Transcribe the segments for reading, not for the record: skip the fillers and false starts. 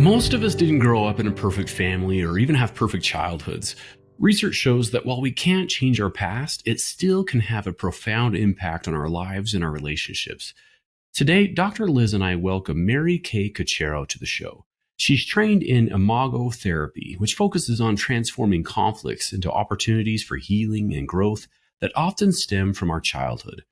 Most of us didn't grow up in a perfect family or even have perfect childhoods. Research shows that while we can't change our past, it still can have a profound impact on our lives and our relationships. Today, Dr. Liz and I welcome Kay Cuccaro to the show. She's trained in Imago therapy, which focuses on transforming conflicts into opportunities for healing and growth that often stem from our childhood.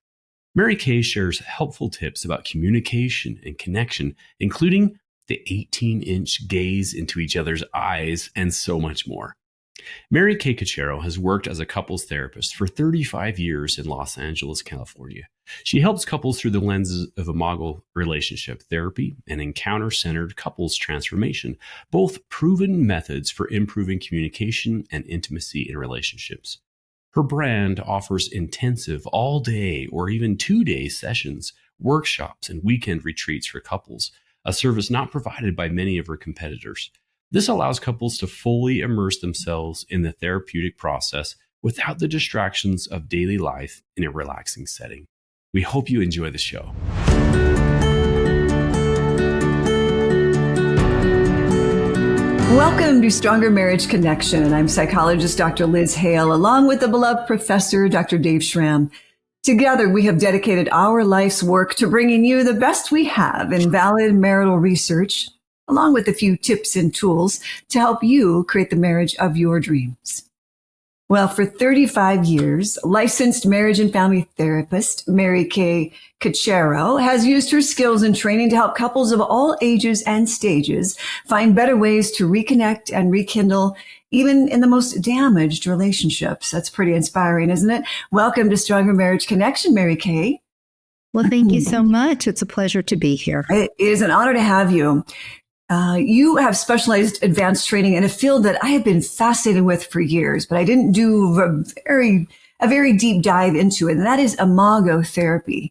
Kay shares helpful tips about communication and connection, including the 18-inch gaze into each other's eyes, and so much more. Kay Cuccaro has worked as a couples therapist for 35 years in Los Angeles, California. She helps couples through the lenses of Imago relationship therapy and encounter-centered couples transformation, both proven methods for improving communication and intimacy in relationships. Her brand offers intensive all-day or even two-day sessions, workshops, and weekend retreats for couples, a service not provided by many of her competitors. This allows couples to fully immerse themselves in the therapeutic process without the distractions of daily life in a relaxing setting. We hope you enjoy the show. Welcome to Stronger Marriage Connection. I'm psychologist Dr. Liz Hale, along with the beloved professor, Dr. Dave Schramm. Together, we have dedicated our life's work to bringing you the best we have in valid marital research, along with a few tips and tools to help you create the marriage of your dreams. Well, for 35 years, licensed marriage and family therapist Kay Cuccaro has used her skills and training to help couples of all ages and stages find better ways to reconnect and rekindle even in the most damaged relationships. That's pretty inspiring, isn't it? Welcome to Stronger Marriage Connection, Kay. Well, thank you so much. It's a pleasure to be here. It is an honor to have you. You have specialized advanced training in a field that I have been fascinated with for years, but I didn't do a very deep dive into it, and that is Imago therapy.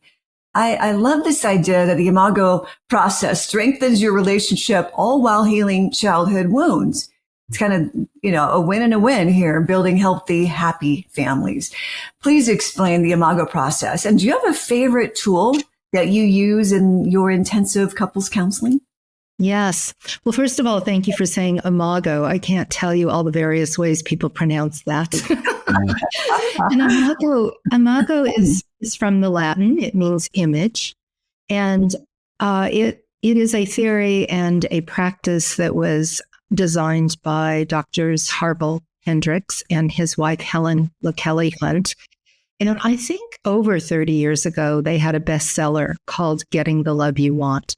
I love this idea that the Imago process strengthens your relationship all while healing childhood wounds. It's kind of, a win and a win here, building healthy, happy families. Please explain the Imago process. And do you have a favorite tool that you use in your intensive couples counseling? Yes. Well, first of all, thank you for saying Imago. I can't tell you all the various ways people pronounce that. And Imago is from the Latin. It means image. And it is a theory and a practice that was designed by Doctors Harville Hendricks and his wife, Helen LaKelly Hunt. And I think over 30 years ago, they had a bestseller called Getting the Love You Want.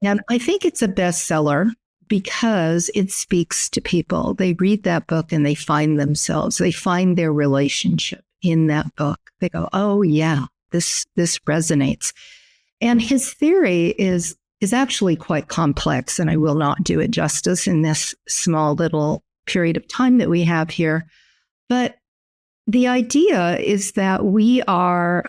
And I think it's a bestseller because it speaks to people. They read that book and they find themselves. They find their relationship in that book. They go, oh, yeah, this resonates. And his theory is actually quite complex, and I will not do it justice in this small little period of time that we have here. But the idea is that we are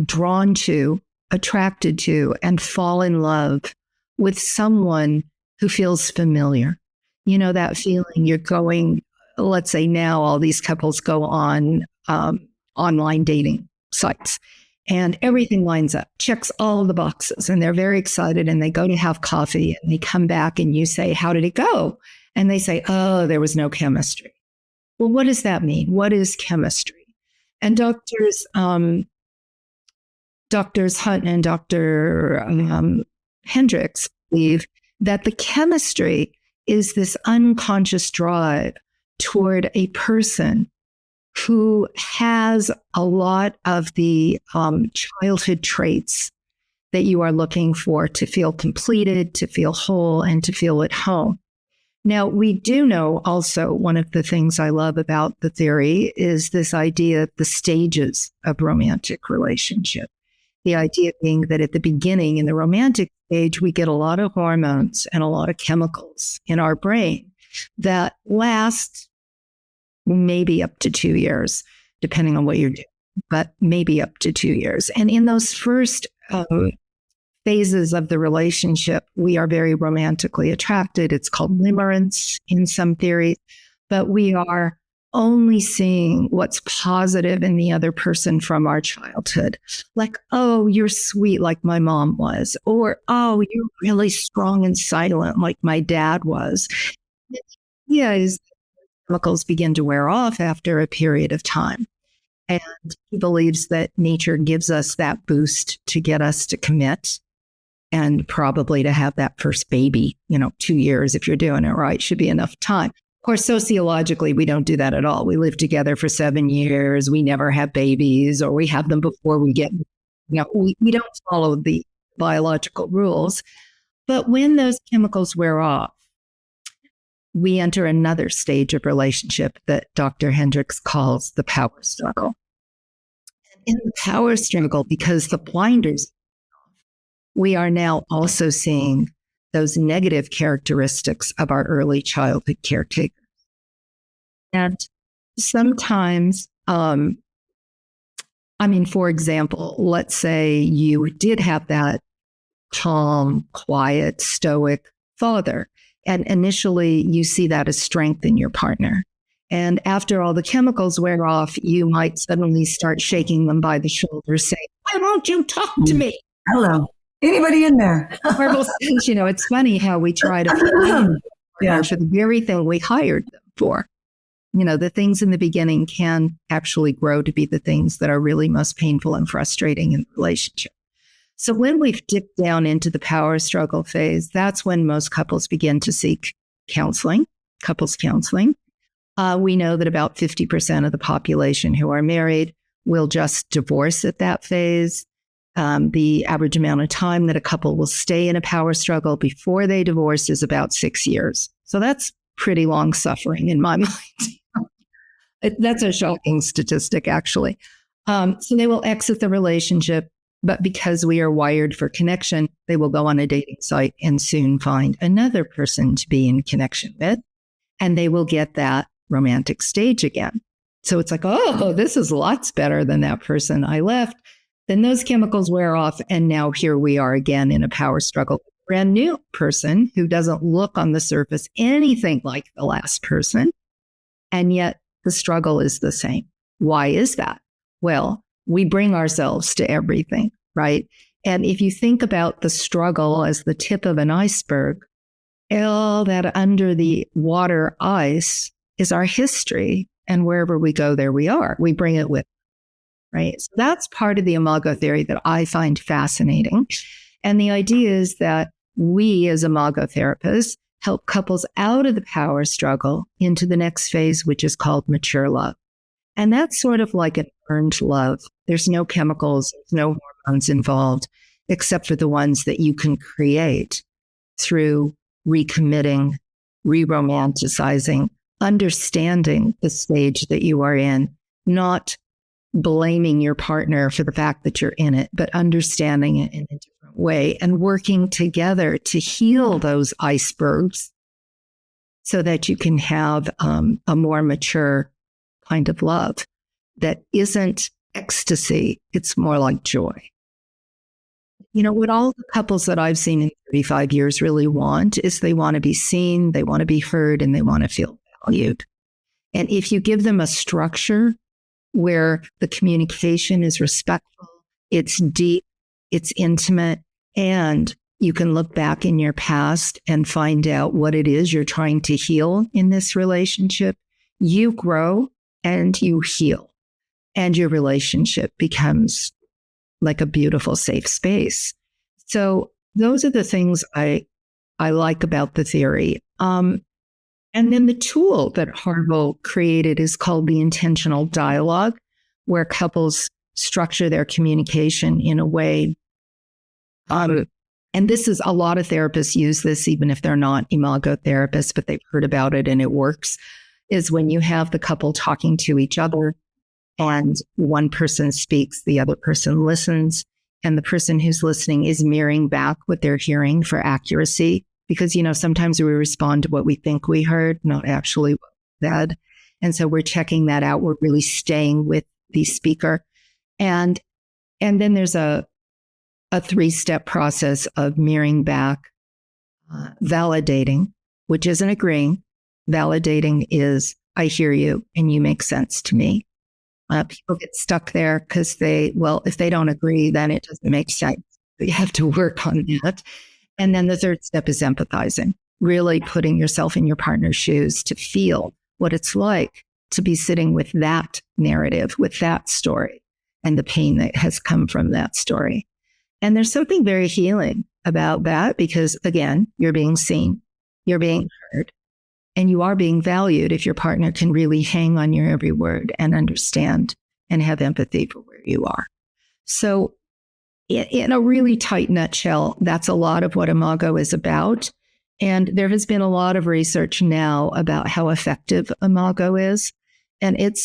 drawn to, attracted to, and fall in love with someone who feels familiar. You know, that feeling you're going, let's say now all these couples go on online dating sites. And everything lines up, checks all of the boxes, and they're very excited, and they go to have coffee, and they come back, and you say, how did it go? And they say, oh, there was no chemistry. Well, what does that mean? What is chemistry? And Doctors Hunt and Dr. Hendricks believe that the chemistry is this unconscious drive toward a person who has a lot of the childhood traits that you are looking for to feel completed, to feel whole, and to feel at home. Now, we do know also one of the things I love about the theory is this idea of the stages of romantic relationship. The idea being that at the beginning, in the romantic stage, we get a lot of hormones and a lot of chemicals in our brain that last maybe up to 2 years, depending on what you're doing, but maybe up to 2 years. And in those first phases of the relationship, we are very romantically attracted. It's called limerence in some theories, but we are only seeing what's positive in the other person from our childhood. Like, oh, you're sweet like my mom was, or, oh, you're really strong and silent like my dad was. Yeah, is chemicals begin to wear off after a period of time. And he believes that nature gives us that boost to get us to commit and probably to have that first baby, 2 years, if you're doing it right, should be enough time. Of course, sociologically, we don't do that at all. We live together for 7 years. We never have babies, or we have them before we get, we don't follow the biological rules. But when those chemicals wear off, we enter another stage of relationship that Dr. Hendricks calls the power struggle. In the power struggle, because the blinders, we are now also seeing those negative characteristics of our early childhood caretakers. And sometimes, for example, let's say you did have that calm, quiet, stoic father. And initially, you see that as strength in your partner. And after all the chemicals wear off, you might suddenly start shaking them by the shoulder, saying, "Why won't you talk to me? Hello. Anybody in there?" Horrible things. It's funny how we try to for the very thing we hired them for. The things in the beginning can actually grow to be the things that are really most painful and frustrating in the relationship. So when we've dipped down into the power struggle phase, that's when most couples begin to seek counseling, couples counseling. We know that about 50% of the population who are married will just divorce at that phase. The average amount of time that a couple will stay in a power struggle before they divorce is about 6 years. So that's pretty long suffering in my mind. That's a shocking statistic, actually. So they will exit the relationship. But because we are wired for connection, they will go on a dating site and soon find another person to be in connection with. And they will get that romantic stage again. So it's like, oh, this is lots better than that person I left. Then those chemicals wear off. And now here we are again in a power struggle. Brand new person who doesn't look on the surface anything like the last person. And yet the struggle is the same. Why is that? Well, we bring ourselves to everything, right? And if you think about the struggle as the tip of an iceberg, all that under the water ice is our history. And wherever we go, there we are. We bring it with, right? So that's part of the Imago theory that I find fascinating. And the idea is that we as Imago therapists help couples out of the power struggle into the next phase, which is called mature love. And that's sort of like an earned love. There's no chemicals, there's no hormones involved, except for the ones that you can create through recommitting, re-romanticizing, understanding the stage that you are in, not blaming your partner for the fact that you're in it, but understanding it in a different way and working together to heal those icebergs so that you can have a more mature kind of love that isn't ecstasy. It's more like joy. What all the couples that I've seen in 35 years really want is they want to be seen, they want to be heard, and they want to feel valued. And if you give them a structure where the communication is respectful, it's deep, it's intimate, and you can look back in your past and find out what it is you're trying to heal in this relationship, you grow and you heal. And your relationship becomes like a beautiful, safe space. So those are the things I like about the theory. And then the tool that Harville created is called the intentional dialogue, where couples structure their communication in a way. And this is, a lot of therapists use this, even if they're not Imago therapists, but they've heard about it and it works, is when you have the couple talking to each other and one person speaks, the other person listens, and the person who's listening is mirroring back what they're hearing for accuracy. Because, sometimes we respond to what we think we heard, not actually what we said. And so we're checking that out. We're really staying with the speaker. And then there's a 3-step process of mirroring back, validating, which isn't agreeing. Validating is I hear you and you make sense to me. People get stuck there because if they don't agree, then it doesn't make sense. You have to work on that. And then the third step is empathizing, really putting yourself in your partner's shoes to feel what it's like to be sitting with that narrative, with that story, and the pain that has come from that story. And there's something very healing about that because, again, you're being seen, you're being heard, and you are being valued if your partner can really hang on your every word and understand and have empathy for where you are. So in a really tight nutshell, that's a lot of what Imago is about. And there has been a lot of research now about how effective Imago is. And it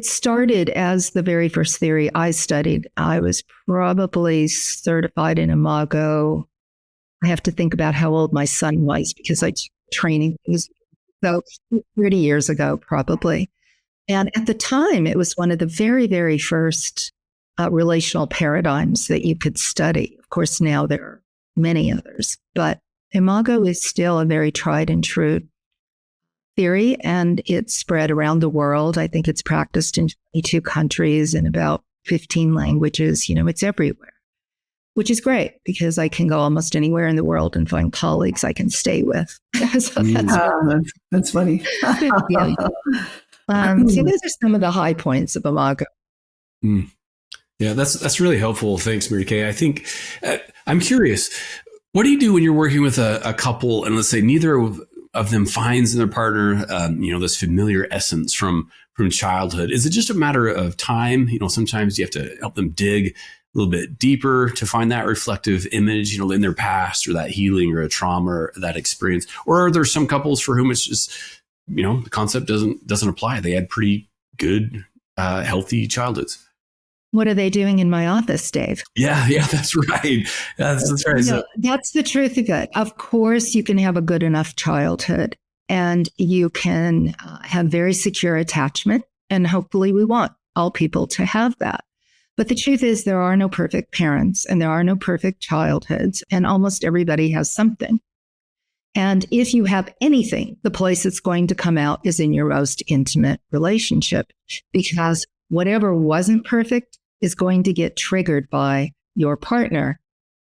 started as the very first theory I studied. I was probably certified in Imago. I have to think about how old my son was because I took training. So 30 years ago, probably. And at the time, it was one of the very, very first relational paradigms that you could study. Of course, now there are many others, but Imago is still a very tried and true theory, and it's spread around the world. I think it's practiced in 22 countries and about 15 languages. It's everywhere, which is great because I can go almost anywhere in the world and find colleagues I can stay with. So that's funny. Yeah. So those are some of the high points of Imago. Yeah, that's really helpful. Thanks, Mary Kay. I think I'm curious, what do you do when you're working with a couple and let's say neither of them finds in their partner, this familiar essence from childhood? Is it just a matter of time? Sometimes you have to help them dig a little bit deeper to find that reflective image, in their past or that healing or a trauma or that experience. Or are there some couples for whom it's just, the concept doesn't apply? They had pretty good, healthy childhoods. What are they doing in my office, Dave? Yeah, that's right. That's right. So, that's the truth of it. Of course, you can have a good enough childhood and you can have very secure attachment. And hopefully we want all people to have that. But the truth is there are no perfect parents and there are no perfect childhoods. And almost everybody has something. And if you have anything, the place it's going to come out is in your most intimate relationship, because whatever wasn't perfect is going to get triggered by your partner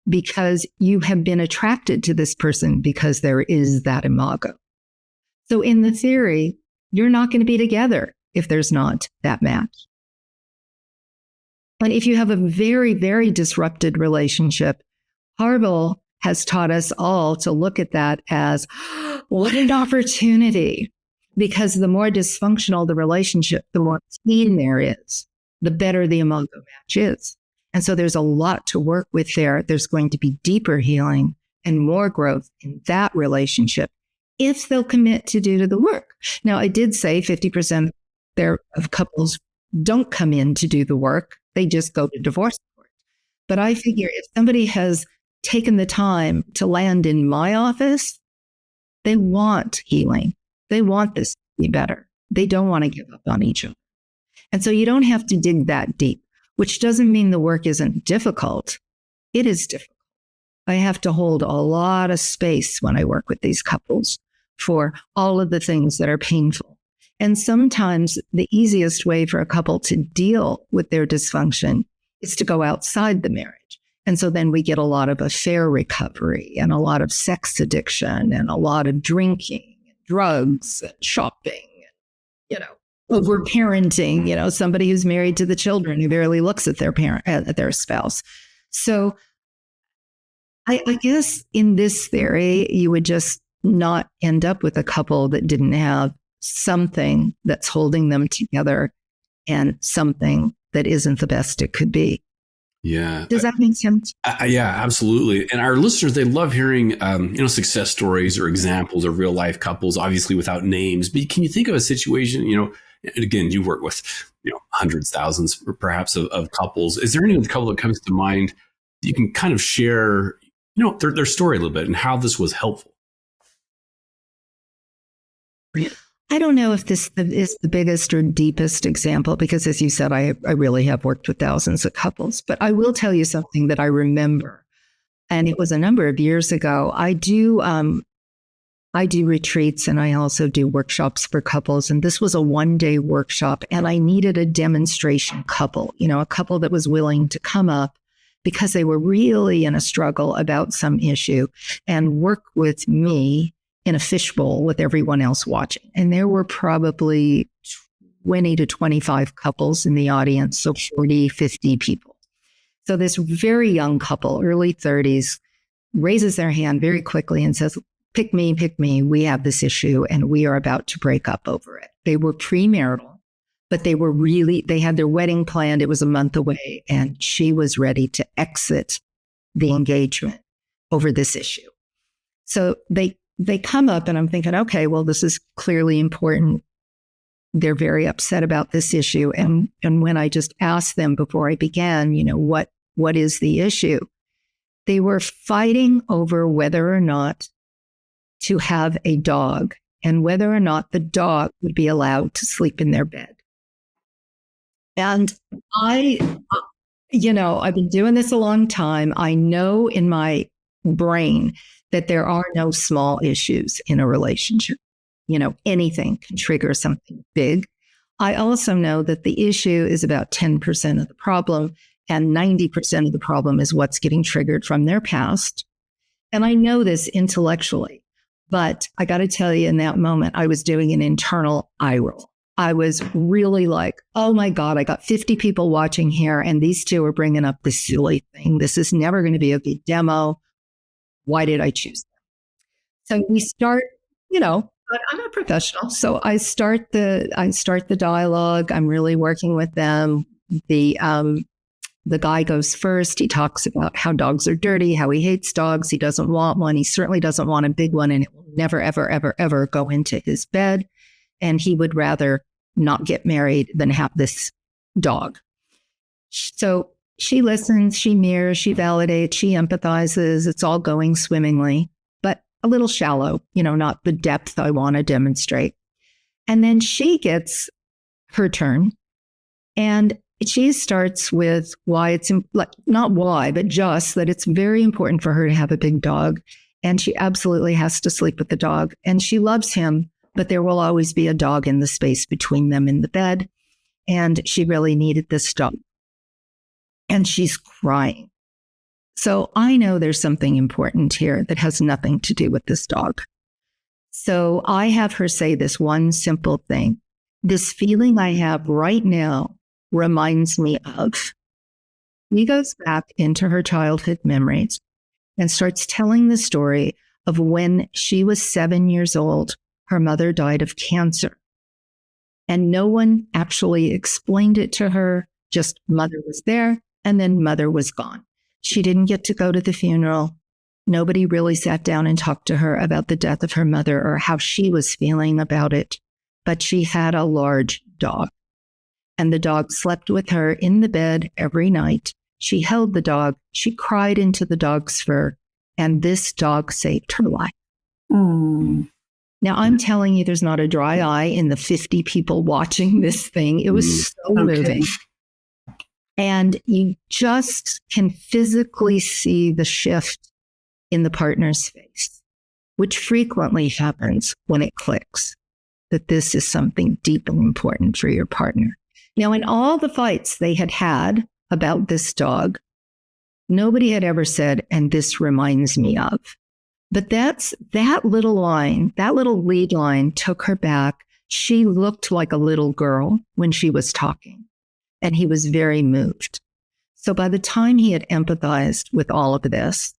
because you have been attracted to this person because there is that imago. So in the theory, you're not going to be together if there's not that match. And if you have a very, very disrupted relationship, Harville has taught us all to look at that as what an opportunity. Because the more dysfunctional the relationship, the more pain there is, the better the imago match is. And so there's a lot to work with there. There's going to be deeper healing and more growth in that relationship if they'll commit to do the work. Now, I did say 50% of couples don't come in to do the work. They just go to divorce court. But I figure if somebody has taken the time to land in my office, they want healing. They want this to be better. They don't want to give up on each other. And so you don't have to dig that deep, which doesn't mean the work isn't difficult. It is difficult. I have to hold a lot of space when I work with these couples for all of the things that are painful. And sometimes the easiest way for a couple to deal with their dysfunction is to go outside the marriage. And so then we get a lot of affair recovery and a lot of sex addiction and a lot of drinking, drugs, and shopping, over parenting, somebody who's married to the children who barely looks at their spouse. So I guess in this theory, you would just not end up with a couple that didn't have something that's holding them together and something that isn't the best it could be. Yeah. Does that make sense? Yeah, absolutely. And our listeners, they love hearing, success stories or examples of real life couples, obviously without names. But can you think of a situation, and again, you work with, hundreds, thousands, perhaps of couples. Is there any couple that comes to mind that you can kind of share, their story a little bit and how this was helpful? I don't know if this is the biggest or deepest example, because as you said, I really have worked with thousands of couples, but I will tell you something that I remember. And it was a number of years ago. I do I do retreats and I also do workshops for couples. And this was a 1-day workshop and I needed a demonstration couple, a couple that was willing to come up because they were really in a struggle about some issue and work with me in a fishbowl with everyone else watching. And there were probably 20 to 25 couples in the audience, so 40, 50 people. So this very young couple, early 30s, raises their hand very quickly and says, pick me, we have this issue and we are about to break up over it. They were premarital, but they had their wedding planned. It was a month away and she was ready to exit the engagement over this issue. So they come up and I'm thinking, okay, well, this is clearly important. They're very upset about this issue. And when I just asked them before I began, what is the issue? They were fighting over whether or not to have a dog and whether or not the dog would be allowed to sleep in their bed. And I've been doing this a long time. I know in my brain that there are no small issues in a relationship. Anything can trigger something big. I also know that the issue is about 10% of the problem and 90% of the problem is what's getting triggered from their past. And I know this intellectually, but I got to tell you, in that moment, I was doing an internal eye roll. I was really like, oh my God, I got 50 people watching here and these two are bringing up this silly thing. This is never going to be a good demo. Why did I choose them? So we start, but I'm a professional. So I start the dialogue. I'm really working with them. The guy goes first. He talks about how dogs are dirty, how he hates dogs. He doesn't want one. He certainly doesn't want a big one and it will never, ever, ever, ever go into his bed. And he would rather not get married than have this dog. So she listens, she mirrors, she validates, she empathizes. It's all going swimmingly, but a little shallow, not the depth I want to demonstrate. And then she gets her turn and she starts with why it's not why, but just that it's very important for her to have a big dog. And she absolutely has to sleep with the dog. And she loves him, but there will always be a dog in the space between them in the bed. And she really needed this dog. And she's crying. So I know there's something important here that has nothing to do with this dog. So I have her say this one simple thing. This feeling I have right now reminds me of. He goes back into her childhood memories and starts telling the story of when she was 7 years old, her mother died of cancer. And no one actually explained it to her, just mother was there and then mother was gone. She didn't get to go to the funeral. Nobody really sat down and talked to her about the death of her mother or how she was feeling about it. But she had a large dog. And the dog slept with her in the bed every night. She held the dog. She cried into the dog's fur. And this dog saved her life. Mm. Now, I'm telling you, there's not a dry eye in the 50 people watching this thing. It was so moving. And you just can physically see the shift in the partner's face, which frequently happens when it clicks that this is something deeply important for your partner. Now, in all the fights they had had about this dog, nobody had ever said, and this reminds me of. But that little line, that little lead line took her back. She looked like a little girl when she was talking, and he was very moved. So by the time he had empathized with all of this,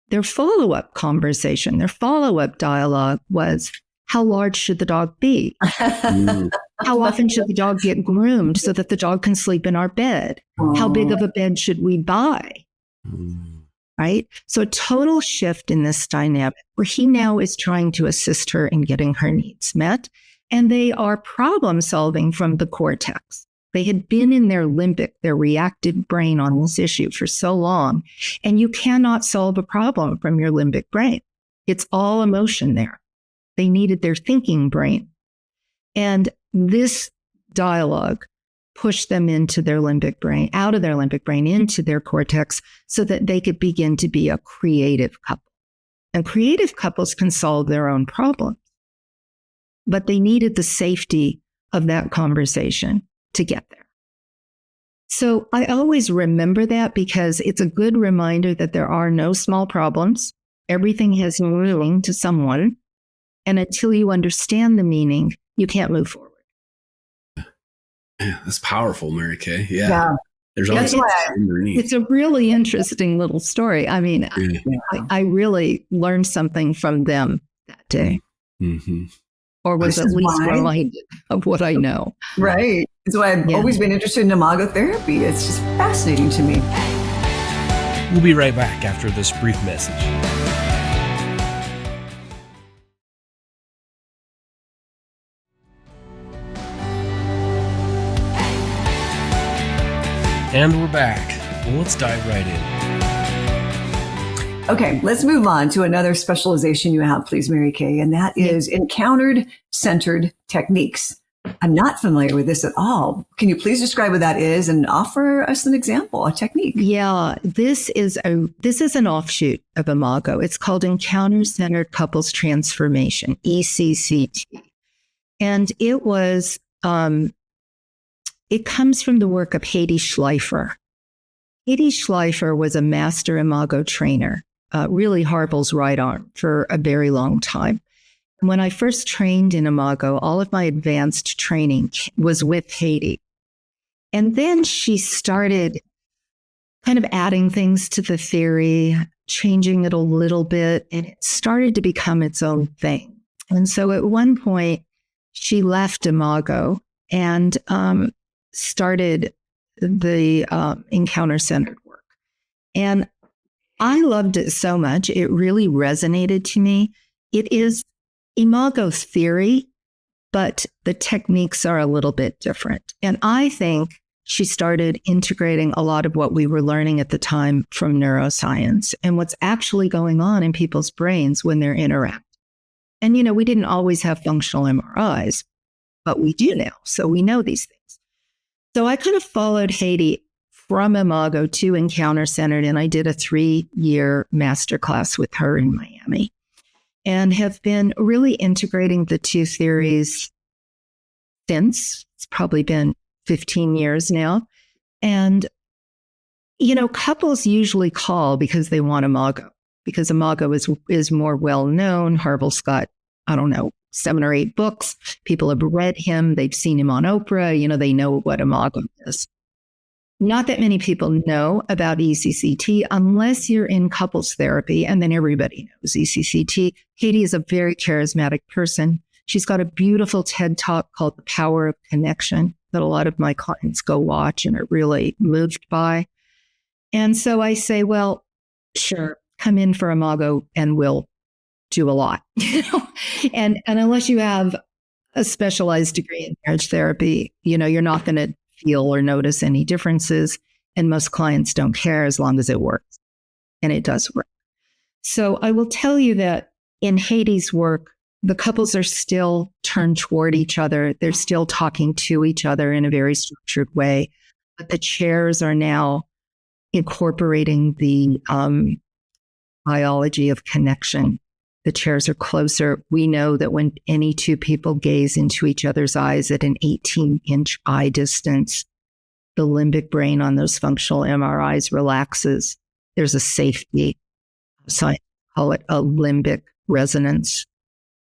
their follow-up conversation, their follow-up dialogue was, how large should the dog be? How often should the dog get groomed so that the dog can sleep in our bed? How big of a bed should we buy? Right? So a total shift in this dynamic where he now is trying to assist her in getting her needs met. And they are problem solving from the cortex. They had been in their limbic, their reactive brain on this issue for so long. And you cannot solve a problem from your limbic brain. It's all emotion there. They needed their thinking brain. And this dialogue pushed them into their limbic brain, out of their limbic brain, into their cortex, so that they could begin to be a creative couple. And creative couples can solve their own problems, but they needed the safety of that conversation to get there. So I always remember that because it's a good reminder that there are no small problems. Everything has meaning to someone. And until you understand the meaning, you can't move forward. Yeah, that's powerful, Mary Kay. Yeah. Yeah. There's always That's why underneath. It's a really interesting little story. I mean, I really learned something from them that day, Mm-hmm. or was This at is least why- reminded of what I know. Right. That's why I've Yeah. always been interested in Imago therapy. It's just fascinating to me. We'll be right back after this brief message. And we're back. Well, let's dive right in. Okay, let's move on to another specialization you have, please, Mary Kay, and that is encountered-centered techniques. I'm not familiar with this at all. Can you please describe what that is and offer us an example, a technique? Yeah, this is an offshoot of Imago. It's called Encounter-Centered Couples Transformation, ECCT. And it was it comes from the work of Heidi Schleifer. Heidi Schleifer was a master Imago trainer, really Harpel's right arm for a very long time. And when I first trained in Imago, all of my advanced training was with Heidi. And then she started kind of adding things to the theory, changing it a little bit, and it started to become its own thing. And so at one point, she left Imago and started the encounter-centered work. And I loved it so much. It really resonated to me. It is Imago theory, but the techniques are a little bit different. And I think she started integrating a lot of what we were learning at the time from neuroscience and what's actually going on in people's brains when they're interacting. And, you know, we didn't always have functional MRIs, but we do now. So we know these things. So I kind of followed Heidi from Imago to Encounter Centered, and I did a 3-year masterclass with her in Miami and have been really integrating the two theories since. It's probably been 15 years now. And, you know, couples usually call because they want Imago, because Imago is more well-known. Harpel's got, I don't know, 7 or 8 books. People have read him. They've seen him on Oprah. You know, they know what Imago is. Not that many people know about ECCT unless you're in couples therapy, and then everybody knows ECCT. Katie is a very charismatic person. She's got a beautiful TED Talk called The Power of Connection that a lot of my clients go watch and are really moved by. And so I say, well, sure, come in for Imago and we'll do a lot. And unless you have a specialized degree in marriage therapy, you know, you're not going to feel or notice any differences. And most clients don't care as long as it works. And it does work. So I will tell you that in Heidi's work, the couples are still turned toward each other. They're still talking to each other in a very structured way. But the chairs are now incorporating the biology of connection. The chairs are closer. We know that when any two people gaze into each other's eyes at an 18-inch eye distance, the limbic brain on those functional MRIs relaxes. There's a safety. So I call it a limbic resonance.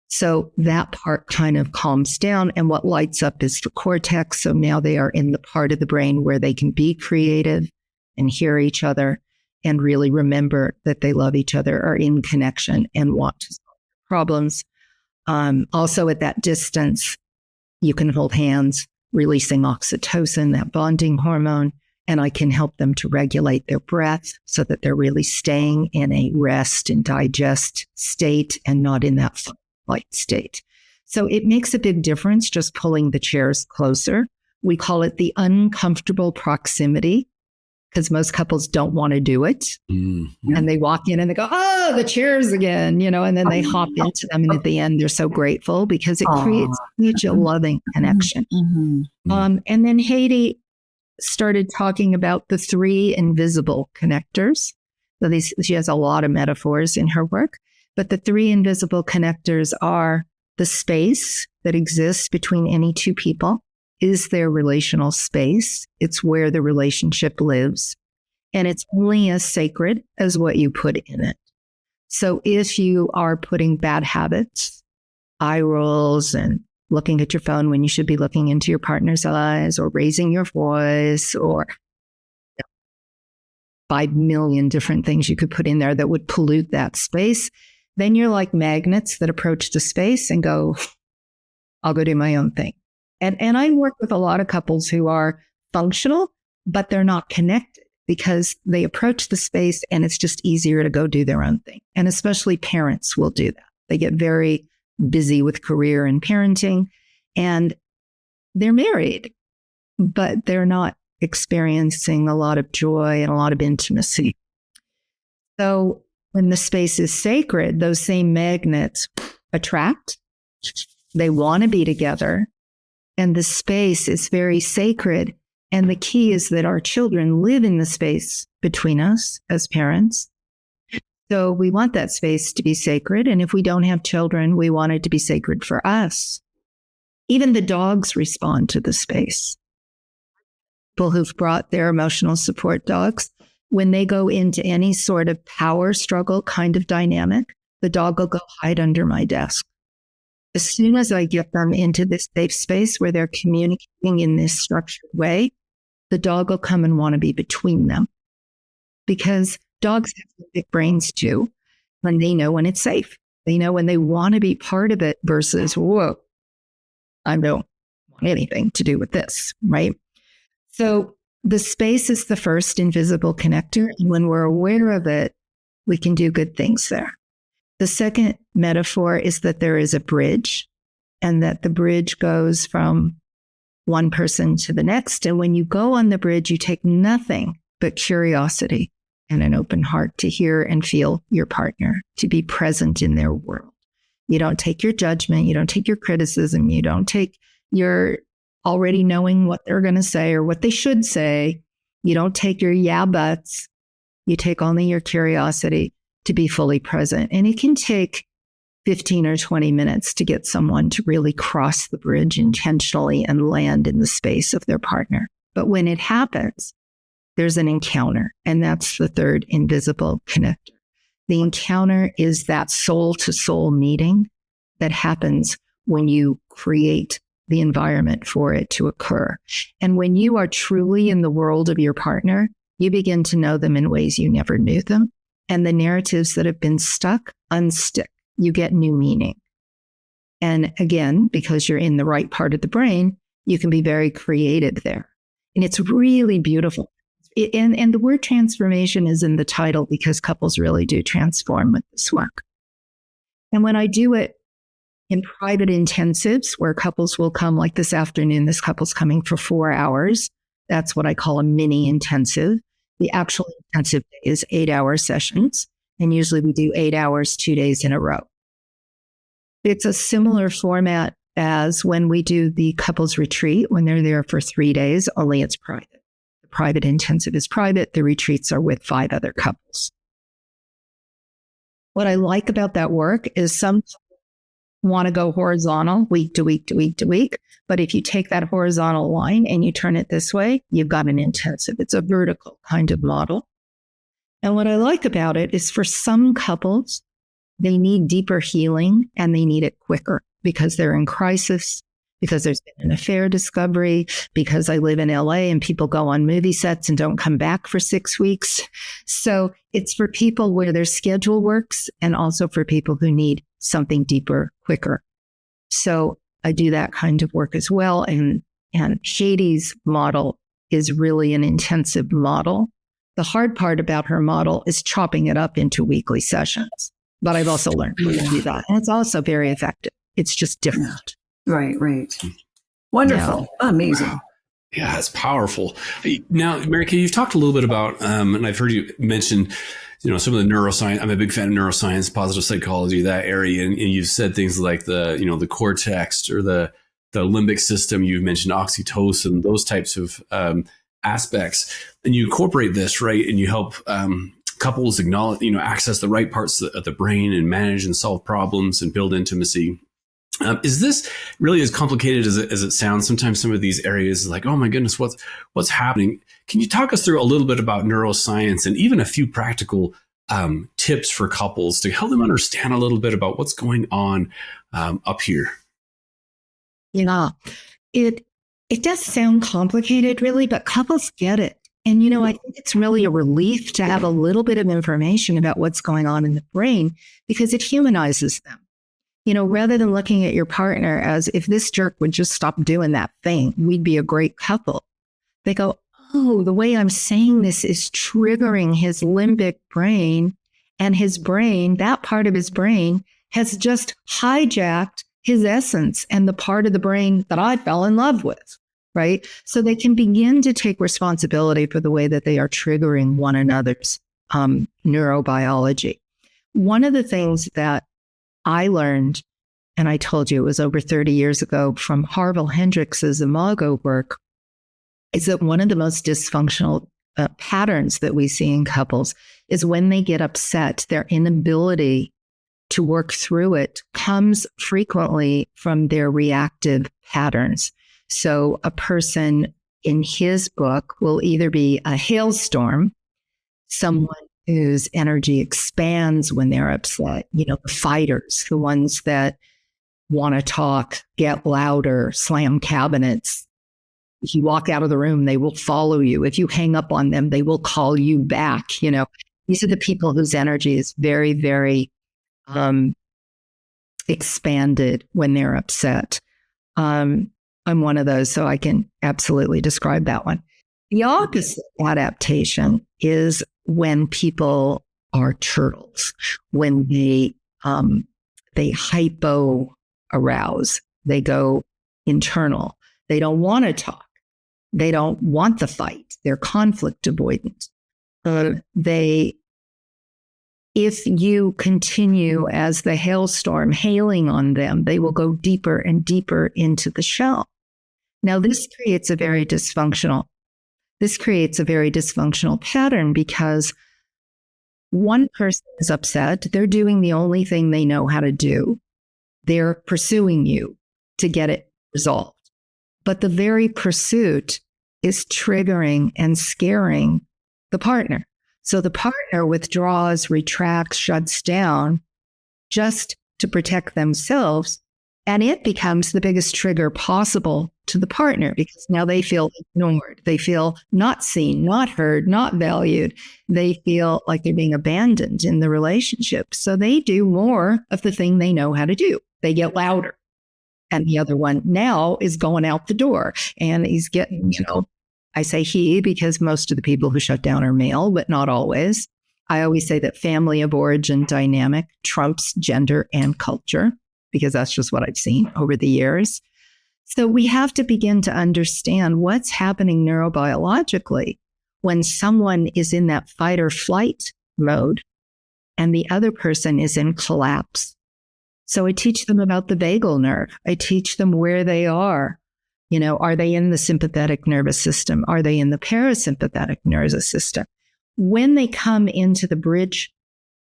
So that part kind of calms down, and what lights up is the cortex. So now they are in the part of the brain where they can be creative and hear each other and really remember that they love each other, are in connection, and want to solve problems. Also at that distance, you can hold hands, releasing oxytocin, that bonding hormone, and I can help them to regulate their breath so that they're really staying in a rest and digest state and not in that light state. So it makes a big difference just pulling the chairs closer. We call it the uncomfortable proximity because most couples don't want to do it. Mm-hmm. And they walk in and they go, oh, the chairs again, you know, and then they hop into them. And at the end, they're so grateful because it creates such a loving connection. Mm-hmm. And then Heidi started talking about the 3 invisible connectors. So she has a lot of metaphors in her work. But the three invisible connectors are the space that exists between any two people is their relational space. It's where the relationship lives. And it's only as sacred as what you put in it. So if you are putting bad habits, eye rolls, and looking at your phone when you should be looking into your partner's eyes, or raising your voice, or 5 million different things you could put in there that would pollute that space, then you're like magnets that approach the space and go, I'll go do my own thing. And I work with a lot of couples who are functional, but they're not connected because they approach the space and it's just easier to go do their own thing. And especially parents will do that. They get very busy with career and parenting, and they're married, but they're not experiencing a lot of joy and a lot of intimacy. So when the space is sacred, those same magnets attract. They want to be together, and the space is very sacred. And the key is that our children live in the space between us as parents. So we want that space to be sacred. And if we don't have children, we want it to be sacred for us. Even the dogs respond to the space. People who've brought their emotional support dogs, when they go into any sort of power struggle kind of dynamic, the dog will go hide under my desk. As soon as I get them into this safe space where they're communicating in this structured way, the dog will come and want to be between them. Because dogs have big brains too, and they know when it's safe. They know when they want to be part of it versus, whoa, I don't want anything to do with this, right? So the space is the first invisible connector. And when we're aware of it, we can do good things there. The second metaphor is that there is a bridge, and that the bridge goes from one person to the next. And when you go on the bridge, you take nothing but curiosity and an open heart to hear and feel your partner, to be present in their world. You don't take your judgment. You don't take your criticism. You don't take your already knowing what they're going to say or what they should say. You don't take your yeah buts. You take only your curiosity to be fully present. And it can take 15 or 20 minutes to get someone to really cross the bridge intentionally and land in the space of their partner. But when it happens, there's an encounter, and that's the third invisible connector. The encounter is that soul-to-soul meeting that happens when you create the environment for it to occur. And when you are truly in the world of your partner, you begin to know them in ways you never knew them. And the narratives that have been stuck unstick. You get new meaning. And again, because you're in the right part of the brain, you can be very creative there. And it's really beautiful. And the word transformation is in the title because couples really do transform with this work. And when I do it in private intensives where couples will come, like this afternoon, this couple's coming for 4 hours. That's what I call a mini intensive. The actual intensive is 8-hour sessions. And usually we do 8 hours, 2 days in a row. It's a similar format as when we do the couples retreat, when they're there for 3 days, only it's private. The private intensive is private. The retreats are with 5 other couples. What I like about that work is some want to go horizontal week to week to week to week. But if you take that horizontal line and you turn it this way, you've got an intensive. It's a vertical kind of model. And what I like about it is for some couples, they need deeper healing and they need it quicker because they're in crisis, because there's been an affair discovery, because I live in LA and people go on movie sets and don't come back for 6 weeks. So it's for people where their schedule works and also for people who need something deeper, quicker. So I do that kind of work as well. And Katie's model is really an intensive model. The hard part about her model is chopping it up into weekly sessions. But I've also learned to do that. And it's also very effective. It's just different. Right. Wonderful. Yeah. Amazing. Yeah, it's powerful. Now, Mary Kay, you've talked a little bit about, and I've heard you mention, some of the neuroscience. I'm a big fan of neuroscience, positive psychology, that area. And you've said things like the cortex or the limbic system. You've mentioned oxytocin, those types of aspects. And you incorporate this, right? And you help couples acknowledge, access the right parts of the brain and manage and solve problems and build intimacy. Is this really as complicated as it sounds? Sometimes some of these areas like, oh my goodness, what's happening? Can you talk us through a little bit about neuroscience and even a few practical tips for couples to help them understand a little bit about what's going on up here? Yeah, it does sound complicated, really, but couples get it. And, I think it's really a relief to have a little bit of information about what's going on in the brain because it humanizes them. Rather than looking at your partner as if this jerk would just stop doing that thing, we'd be a great couple. They go, oh, the way I'm saying this is triggering his limbic brain, and his brain, that part of his brain, has just hijacked his essence and the part of the brain that I fell in love with, right? So they can begin to take responsibility for the way that they are triggering one another's neurobiology. One of the things that I learned, and I told you it was over 30 years ago from Harville Hendricks's Imago work, is that one of the most dysfunctional patterns that we see in couples is when they get upset, their inability to work through it comes frequently from their reactive patterns. So a person in his book will either be a hailstorm, someone whose energy expands when they're upset, the fighters, the ones that want to talk, get louder, slam cabinets. If you walk out of the room, they will follow you. If you hang up on them, they will call you back. These are the people whose energy is very, very expanded when they're upset. I'm one of those, so I can absolutely describe that one. The opposite adaptation is when people are turtles, when they hypo arouse, they go internal. They don't want to talk. They don't want the fight. They're conflict avoidant. If you continue as the hailstorm hailing on them, they will go deeper and deeper into the shell. Now, this creates a very dysfunctional pattern because one person is upset. They're doing the only thing they know how to do. They're pursuing you to get it resolved. But the very pursuit is triggering and scaring the partner. So the partner withdraws, retracts, shuts down just to protect themselves. And it becomes the biggest trigger possible to the partner because now they feel ignored. They feel not seen, not heard, not valued. They feel like they're being abandoned in the relationship. So they do more of the thing they know how to do. They get louder. And the other one now is going out the door and he's getting, I say he because most of the people who shut down are male, but not always. I always say that family of origin dynamic trumps gender and culture because that's just what I've seen over the years. So we have to begin to understand what's happening neurobiologically when someone is in that fight or flight mode and the other person is in collapse. So I teach them about the vagal nerve. I teach them where they are. Are they in the sympathetic nervous system? Are they in the parasympathetic nervous system? When they come into the bridge,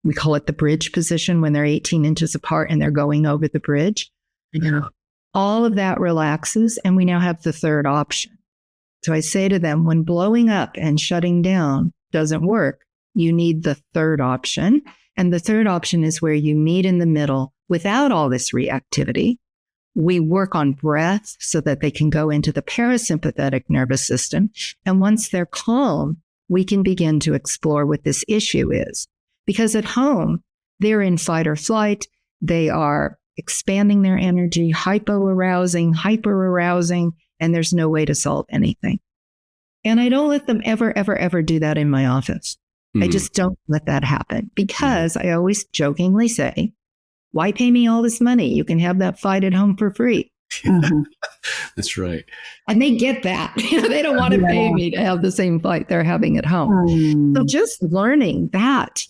we call it the bridge position when they're 18 inches apart and they're going over the bridge. All of that relaxes and we now have the third option. So I say to them, when blowing up and shutting down doesn't work, you need the third option. And the third option is where you meet in the middle without all this reactivity. We work on breath so that they can go into the parasympathetic nervous system. And once they're calm, we can begin to explore what this issue is. Because at home, they're in fight or flight. They are expanding their energy, hypo-arousing, hyper-arousing, and there's no way to solve anything. And I don't let them ever, ever, ever do that in my office. I just don't let that happen because I always jokingly say, why pay me all this money? You can have that fight at home for free. Mhm. That's right. And they get that. They don't want to pay me to have the same fight they're having at home. So just learning that,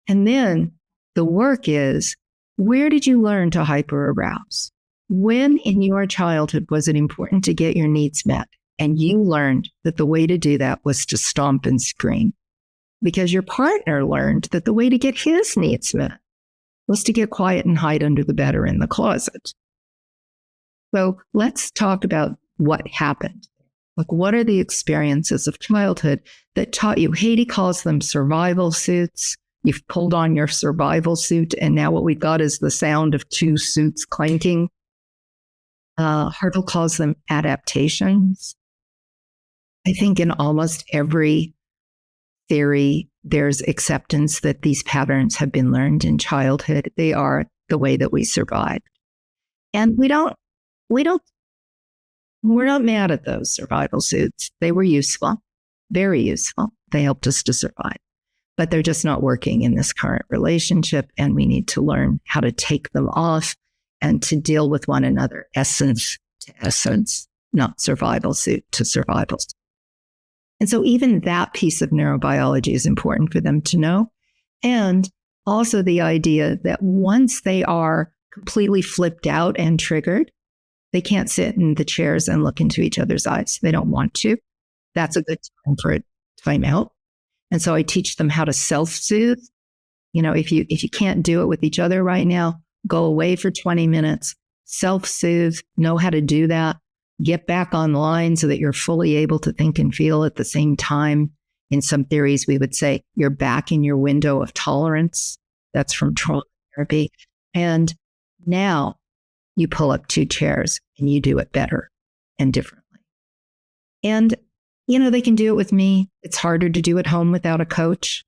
and then the work is, where did you learn to hyper arouse? When in your childhood was it important to get your needs met? And you learned that the way to do that was to stomp and scream. because your partner learned that the way to get his needs met was to get quiet and hide under the bed or in the closet. So let's talk about what happened. Like, what are the experiences of childhood that taught you? Haiti calls them survival suits. You've pulled on your survival suit, and now what we've got is the sound of two suits clanking. Hartle calls them adaptations. I think in almost every theory, there's acceptance that these patterns have been learned in childhood. They are the way that we survived. And we're not mad at those survival suits. They were useful, very useful. They helped us to survive, but they're just not working in this current relationship. And we need to learn how to take them off and to deal with one another, essence to essence, not survival suit to survival suit. And so even that piece of neurobiology is important for them to know. And also the idea that once they are completely flipped out and triggered, they can't sit in the chairs and look into each other's eyes. They don't want to. That's a good time for a timeout. And so I teach them how to self-soothe. You know, if you can't do it with each other right now, go away for 20 minutes, self-soothe, know how to do that, get back online so that you're fully able to think and feel at the same time. In some theories, we would say you're back in your window of tolerance. That's from trauma therapy. And now you pull up two chairs and you do it better and differently. And, you know, they can do it with me. It's harder to do at home without a coach.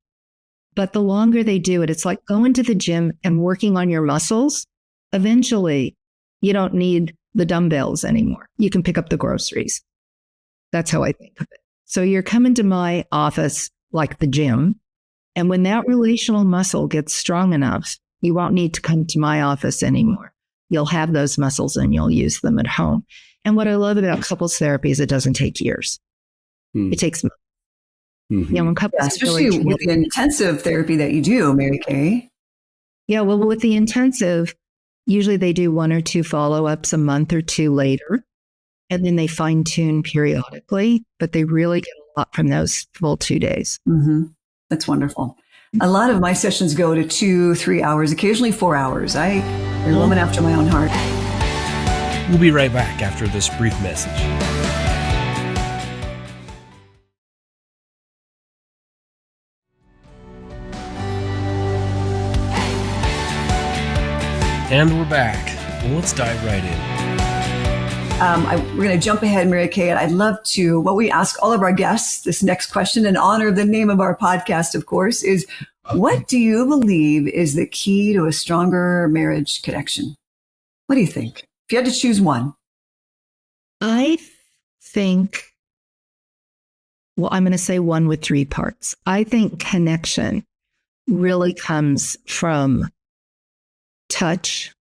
But the longer they do it, it's like going to the gym and working on your muscles. Eventually, you don't need the dumbbells anymore. You can pick up the groceries. That's how I think of it. So you're coming to my office like the gym. And when that relational muscle gets strong enough, you won't need to come to my office anymore. You'll have those muscles and you'll use them at home. And what I love about couples therapy is it doesn't take years. It takes months. Mm-hmm. You know, when couples especially with the intensive therapy that you do, Mary Kay. Yeah, well, with the intensive, usually they do 1 or 2 follow-ups a month or 2 later, and then they fine-tune periodically, but they really get a lot from those full 2 days. Mm-hmm. That's wonderful. A lot of my sessions go to 2-3 hours, occasionally 4 hours. You're a woman after my own heart. We'll be right back after this brief message. And we're back. Well, let's dive right in. We're going to jump ahead, Mary Kay, and I'd love to, what we ask all of our guests, this next question, in honor of the name of our podcast, of course, is what do you believe is the key to a stronger marriage connection? What do you think? If you had to choose one. I think, well, I'm going to say one with 3 parts. I think connection really comes from touch,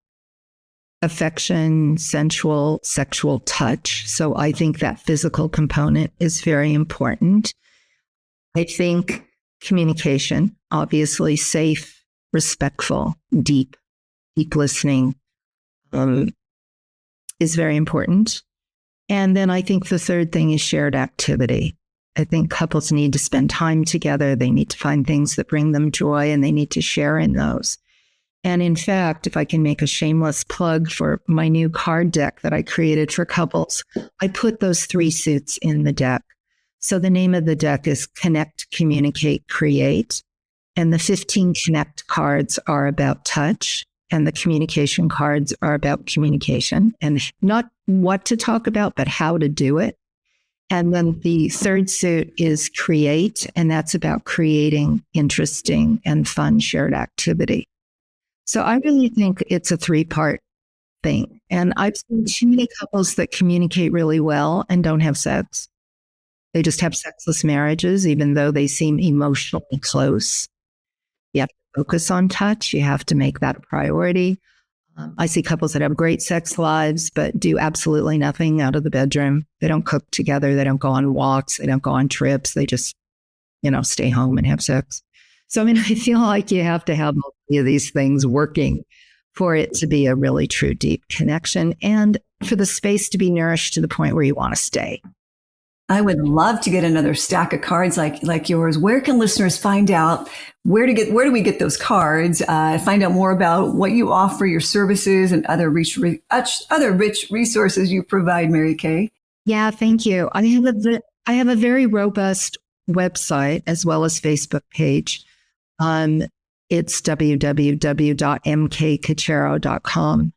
affection, sensual, sexual touch. So I think that physical component is very important. I think communication, obviously safe, respectful, deep listening is very important. And then I think the third thing is shared activity. I think couples need to spend time together. They need to find things that bring them joy, and they need to share in those. And in fact, if I can make a shameless plug for my new card deck that I created for couples, I put those 3 suits in the deck. So the name of the deck is Connect, Communicate, Create. And the 15 Connect cards are about touch, and the communication cards are about communication, and not what to talk about, but how to do it. And then the third suit is Create, and that's about creating interesting and fun shared activity. So I really think it's a 3-part thing. And I've seen too many couples that communicate really well and don't have sex. They just have sexless marriages, even though they seem emotionally close. You have to focus on touch. You have to make that a priority. I see couples that have great sex lives, but do absolutely nothing out of the bedroom. They don't cook together. They don't go on walks. They don't go on trips. They just, stay home and have sex. So, I feel like you have to have all 3 of these things working for it to be a really true deep connection, and for the space to be nourished to the point where you want to stay. I would love to get another stack of cards like yours. Where can listeners find out where do we get those cards? Find out more about what you offer, your services, and other rich resources you provide, Mary Kay. Yeah, thank you. I have a very robust website as well as Facebook page. It's www.mkcuccaro.com.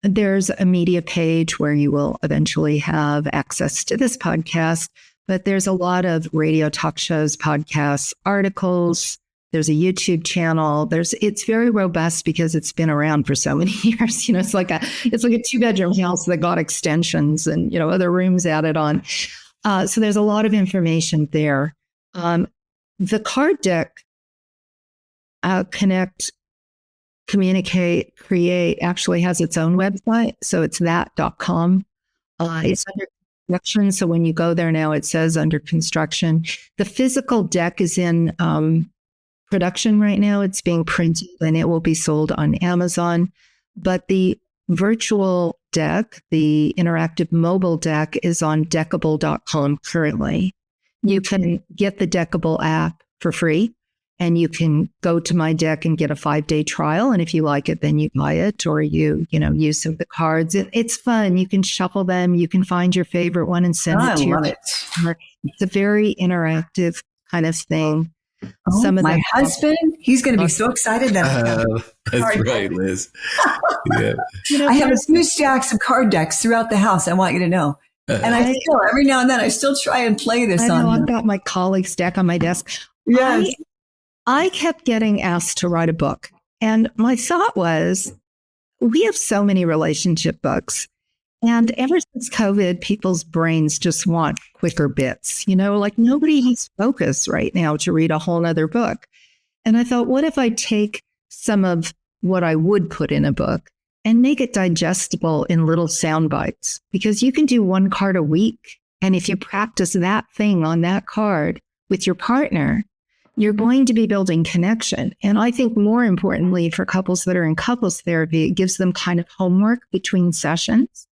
There's a media page where you will eventually have access to this podcast, but there's a lot of radio talk shows, podcasts, articles. There's a YouTube channel. It's very robust because it's been around for so many years. It's like a 2-bedroom house that got extensions and, other rooms added on. So there's a lot of information there. The card deck, Connect, Communicate, Create actually has its own website. So it's that.com. It's under construction. So when you go there now, it says under construction. The physical deck is in production right now. It's being printed and it will be sold on Amazon. But the virtual deck, the interactive mobile deck, is on deckable.com currently. You can get the Deckable app for free. And you can go to my deck and get a 5-day trial. And if you like it, then you buy it or you use some of the cards. It's fun. You can shuffle them. You can find your favorite one and send it to your customer. It's a very interactive kind of thing. Oh, my husband, he's going to be so excited. That's right, Liz. Yeah. I have a few stacks of card decks throughout the house. I want you to know. And I still, every now and then, I still try and play this on. I've got my colleague's deck on my desk. Yes. I kept getting asked to write a book. And my thought was, we have so many relationship books. And ever since COVID, people's brains just want quicker bits. Like nobody has focus right now to read a whole nother book. And I thought, what if I take some of what I would put in a book and make it digestible in little sound bites? Because you can do one card a week. And if you practice that thing on that card with your partner, you're going to be building connection. And I think more importantly, for couples that are in couples therapy, it gives them kind of homework between sessions.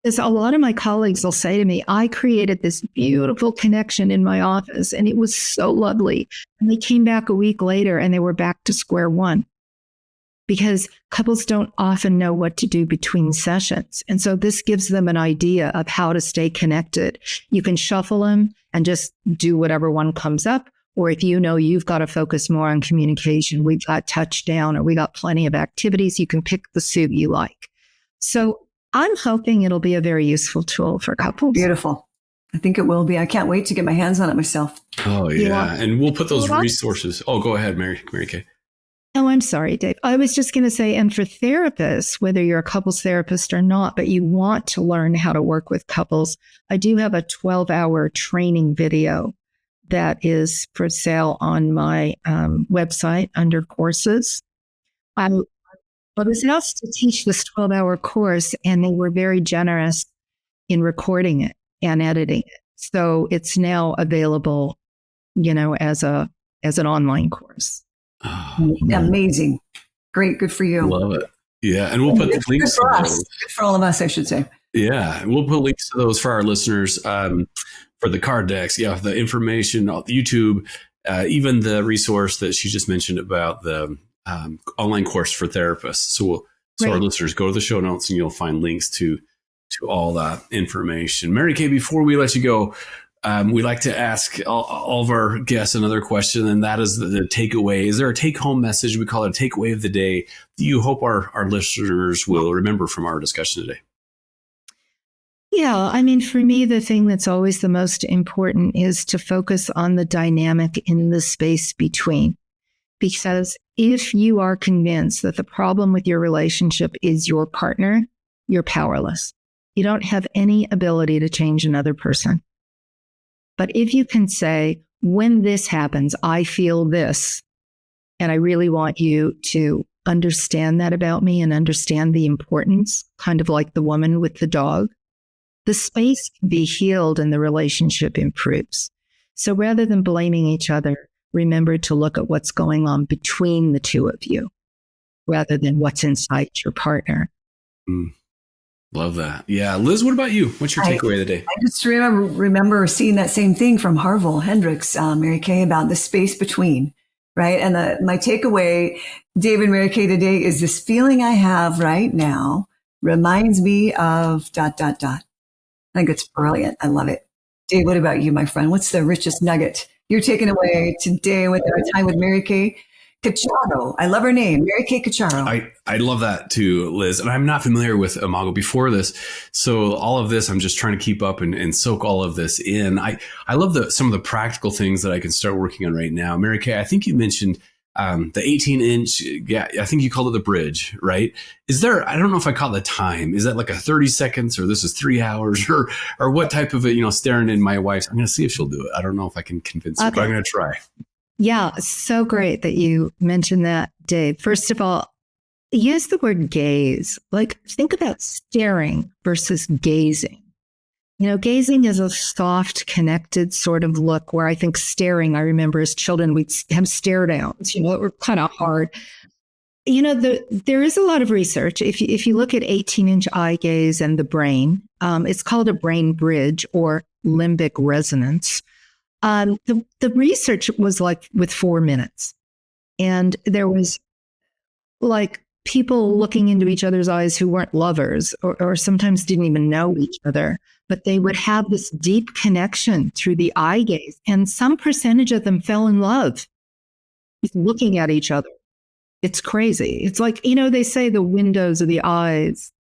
Because a lot of my colleagues will say to me, I created this beautiful connection in my office and it was so lovely. And they came back a week later and they were back to square one. Because couples don't often know what to do between sessions. And so this gives them an idea of how to stay connected. You can shuffle them and just do whatever one comes up. Or if you've got to focus more on communication, we've got touchdown or we got plenty of activities, you can pick the suit you like. So I'm hoping it'll be a very useful tool for couples. Beautiful. I think it will be. I can't wait to get my hands on it myself. Oh, yeah. And we'll put those resources. Oh, go ahead, Mary Kay. Oh, I'm sorry, Dave. I was just going to say, and for therapists, whether you're a couples therapist or not, but you want to learn how to work with couples, I do have a 12-hour training video that is for sale on my website under courses. I was asked to teach this 12-hour course, and they were very generous in recording it and editing it. So it's now available, as an online course. Oh, amazing. Great. Good for you. Love it. Yeah. And we'll put the links for to us. those. Good for all of us, I should say. Yeah. And we'll put links to those for our listeners. For the card decks, the information, YouTube, even the resource that she just mentioned about the online course for therapists. So our listeners, go to the show notes and you'll find links to all that information. Mary Kay, before we let you go, we like to ask all of our guests another question, and that is the takeaway. Is there a take-home message? We call it a takeaway of the day. Do you hope our listeners will remember from our discussion today? Yeah, I mean, for me, the thing that's always the most important is to focus on the dynamic in the space between. Because if you are convinced that the problem with your relationship is your partner, you're powerless. You don't have any ability to change another person. But if you can say, when this happens, I feel this, and I really want you to understand that about me and understand the importance, kind of like the woman with the dog, the space can be healed and the relationship improves. So rather than blaming each other, remember to look at what's going on between the two of you rather than what's inside your partner. Love that. Yeah. Liz, what about you? What's your takeaway of the day? I just remember seeing that same thing from Harville Hendricks, Mary Kay, about the space between, right? And my takeaway, Dave and Mary Kay, today is this feeling I have right now reminds me of ... I think it's brilliant. I love it. Dave, what about you, my friend? What's the richest nugget you're taking away today with our time with Mary Kay Cuccaro? I love her name, Mary Kay Cuccaro. I love that too, Liz. And I'm not familiar with Imago before this. So all of this, I'm just trying to keep up and soak all of this in. I love some of the practical things that I can start working on right now. Mary Kay, I think you mentioned the 18-inch, I think you called it the bridge, right? Is there, I don't know if I caught the time. Is that like a 30 seconds or this is 3 hours or what type of it, staring in my wife's? I'm going to see if she'll do it. I don't know if I can convince her, but I'm going to try. Yeah, so great that you mentioned that, Dave. First of all, use the word gaze. Like, think about staring versus gazing. Gazing is a soft, connected sort of look, where I think staring, I remember as children, we'd have stare downs, it were kind of hard. There is a lot of research. If you look at 18-inch eye gaze and the brain, it's called a brain bridge or limbic resonance. The research was like with 4 minutes, and there was like people looking into each other's eyes who weren't lovers or sometimes didn't even know each other, but they would have this deep connection through the eye gaze. And some percentage of them fell in love looking at each other. It's crazy. It's like, they say the windows of the eyes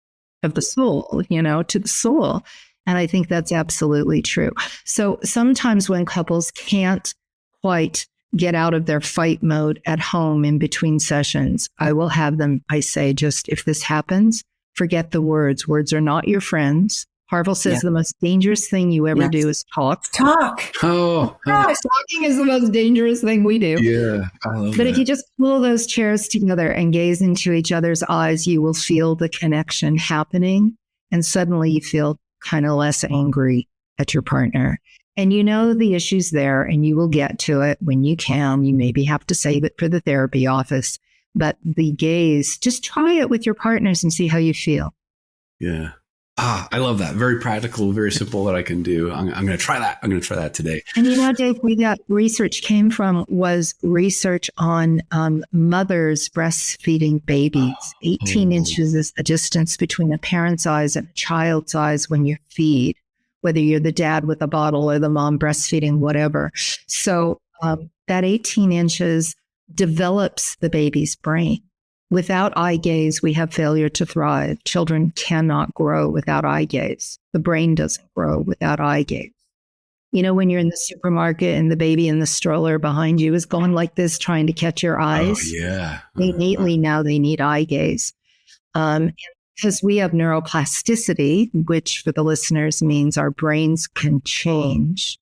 of the soul, to the soul. And I think that's absolutely true. So sometimes when couples can't quite get out of their fight mode at home in between sessions, I will have them, I say, just if this happens, forget the words. Words are not your friends. Harville says the most dangerous thing you ever do is talk. Talk. Oh, yes, talking is the most dangerous thing we do. Yeah, I love But if you just pull those chairs together and gaze into each other's eyes, you will feel the connection happening. And suddenly you feel kind of less angry at your partner. And the issue's there, and you will get to it when you can. You maybe have to save it for the therapy office. But the gaze, just try it with your partners and see how you feel. Yeah. I love that. Very practical, very simple that I can do. I'm going to try that. I'm going to try that today. And Dave, we got research was research on mothers breastfeeding babies. 18 inches is the distance between a parent's eyes and a child's eyes when you feed, whether you're the dad with a bottle or the mom breastfeeding, whatever. So that 18 inches develops the baby's brain. Without eye gaze, we have failure to thrive. Children cannot grow without eye gaze. The brain doesn't grow without eye gaze. When you're in the supermarket and the baby in the stroller behind you is going like this, trying to catch your eyes. Oh, yeah. Innately now they need eye gaze. Because we have neuroplasticity, which for the listeners means our brains can change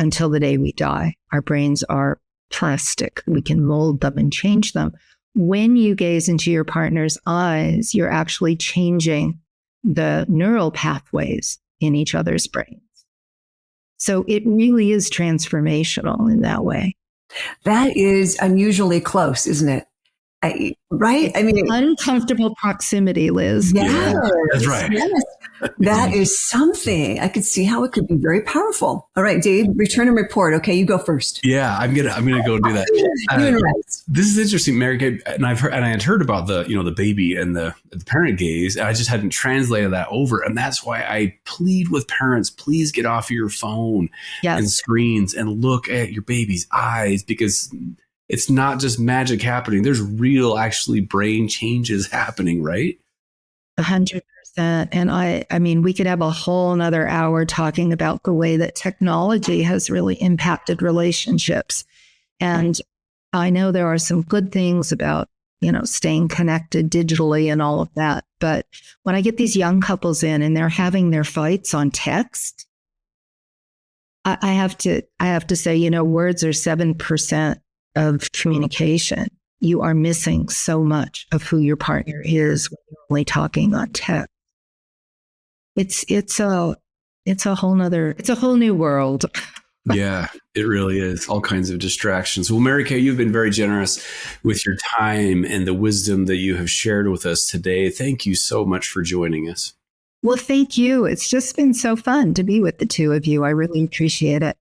until the day we die. Our brains are plastic. We can mold them and change them. When you gaze into your partner's eyes, you're actually changing the neural pathways in each other's brains. So it really is transformational in that way. That is unusually close, isn't it? Right? I mean, uncomfortable proximity, Liz. Yes, that's right. Yes. That is something. I could see how it could be very powerful. All right, Dave, return and report. Okay, you go first. Yeah, I'm gonna go do that. This is interesting, Mary Kay, and I had heard about the baby and the parent gaze, and I just hadn't translated that over, and that's why I plead with parents: please get off your phone and screens and look at your baby's eyes, because it's not just magic happening. There's real, actually, brain changes happening, right? 100%. And I mean, we could have a whole nother hour talking about the way that technology has really impacted relationships. And I know there are some good things about, staying connected digitally and all of that. But when I get these young couples in and they're having their fights on text, I have to say, words are 7% of communication. You are missing so much of who your partner is when you're only talking on text. It's a whole new world. Yeah, it really is. All kinds of distractions. Well, Mary Kay, you've been very generous with your time and the wisdom that you have shared with us today. Thank you so much for joining us. Well, thank you. It's just been so fun to be with the two of you. I really appreciate it.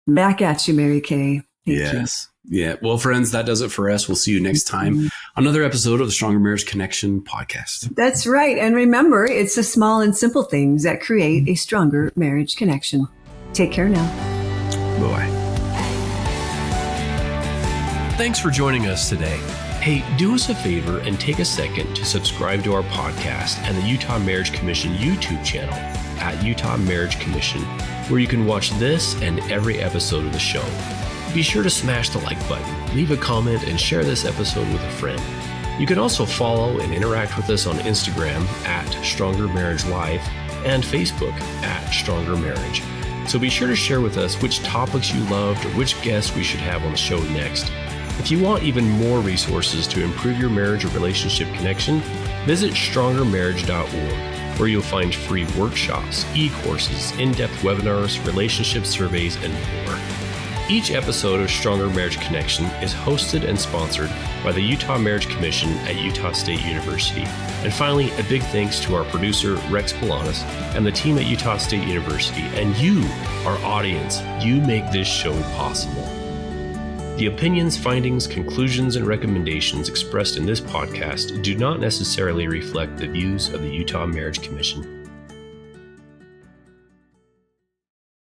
Back at you, Mary Kay. Thank you. Yeah. Well, friends, that does it for us. We'll see you next time. Another episode of the Stronger Marriage Connection podcast. That's right. And remember, it's the small and simple things that create a stronger marriage connection. Take care now. Bye-bye. Thanks for joining us today. Hey, do us a favor and take a second to subscribe to our podcast and the Utah Marriage Commission YouTube channel at Utah Marriage Commission, where you can watch this and every episode of the show. Be sure to smash the like button, leave a comment, and share this episode with a friend. You can also follow and interact with us on Instagram at Stronger Marriage Life and Facebook at Stronger Marriage. So be sure to share with us which topics you loved or which guests we should have on the show next. If you want even more resources to improve your marriage or relationship connection, visit strongermarriage.org, where you'll find free workshops, e-courses, in-depth webinars, relationship surveys, and more. Each episode of Stronger Marriage Connection is hosted and sponsored by the Utah Marriage Commission at Utah State University. And finally, a big thanks to our producer, Rex Polanis, and the team at Utah State University, and you, our audience. You make this show possible. The opinions, findings, conclusions, and recommendations expressed in this podcast do not necessarily reflect the views of the Utah Marriage Commission.